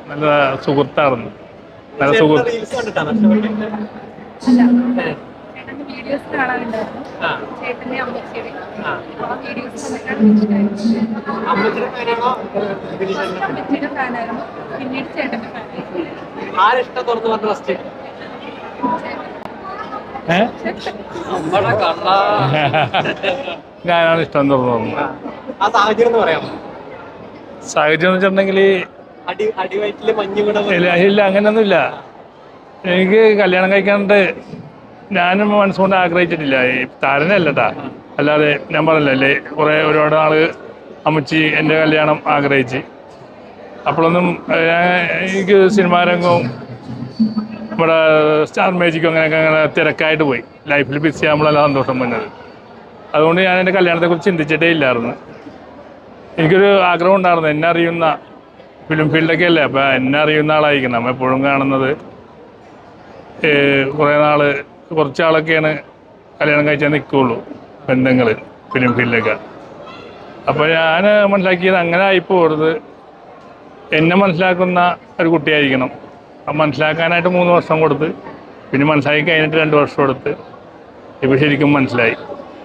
നല്ല സുഹൃത്തായിരുന്നു. നല്ല സുഹൃത്ത്. വീഡിയോസ് കാണാറുണ്ടായിരുന്നു. ചേട്ടന്റെ അമ്മച്ചിയുടെ അമ്മച്ചിയുടെ ഫാനായിരുന്നു, പിന്നീട് ചേട്ടന്റെ ഫാനായിരുന്നു. ആരിഷ്ടം തുറന്നു പറഞ്ഞു ഫസ്റ്റ്? ഞാനാണ് ഇഷ്ടം തോന്നുന്നു. ആ സാഹചര്യം എന്ന് പറയാമോ? സാഹചര്യം എന്ന് വെച്ചിട്ടുണ്ടെങ്കിൽ അടിവയറ്റില് മഞ്ഞ് കൂടെ ഇല്ല, അങ്ങനെയൊന്നുമില്ല. എനിക്ക് കല്യാണം കഴിക്കാണ്ട് ഞാനും മനസ്സുകൊണ്ട് ആഗ്രഹിച്ചിട്ടില്ല. ഈ താരനല്ലട്ടാ, അല്ലാതെ ഞാൻ പറഞ്ഞല്ലേ ഒരുപാട് നാള് അമ്മച്ചി എൻ്റെ കല്യാണം ആഗ്രഹിച്ച്. അപ്പോഴൊന്നും എനിക്ക് സിനിമാ രംഗവും നമ്മുടെ സ്റ്റാർ മേജിക്കും അങ്ങനെ തിരക്കായിട്ട് പോയി. ലൈഫിൽ ബിസി ആകുമ്പോഴല്ല സന്തോഷം വന്നത്. അതുകൊണ്ട് ഞാൻ എൻ്റെ കല്യാണത്തെക്കുറിച്ച് ചിന്തിച്ചിട്ടേ ഇല്ലായിരുന്നു. എനിക്കൊരു ആഗ്രഹം ഉണ്ടായിരുന്നു, എന്നെ അറിയുന്ന ഫിലിം ഫീൽഡൊക്കെ അല്ലേ, അപ്പം എന്നെ അറിയുന്ന ആളായിരിക്കണം. നമ്മൾ എപ്പോഴും കാണുന്നത് കുറച്ചാളൊക്കെയാണ് കല്യാണം കഴിച്ചാൽ നിൽക്കുകയുള്ളൂ, ബന്ധങ്ങൾ ഫിലിം ഫീൽഡിലൊക്കെ. അപ്പോൾ ഞാൻ മനസ്സിലാക്കിയത് അങ്ങനെ ആയിപ്പോകരുത്, എന്നെ മനസ്സിലാക്കുന്ന ഒരു കുട്ടിയായിരിക്കണം. അപ്പം മനസ്സിലാക്കാനായിട്ട് 3 വർഷം കൊടുത്ത്, പിന്നെ മനസ്സിലാക്കി കഴിഞ്ഞിട്ട് 2 വർഷം കൊടുത്ത്, ഇപ്പോൾ ശരിക്കും മനസ്സിലായി.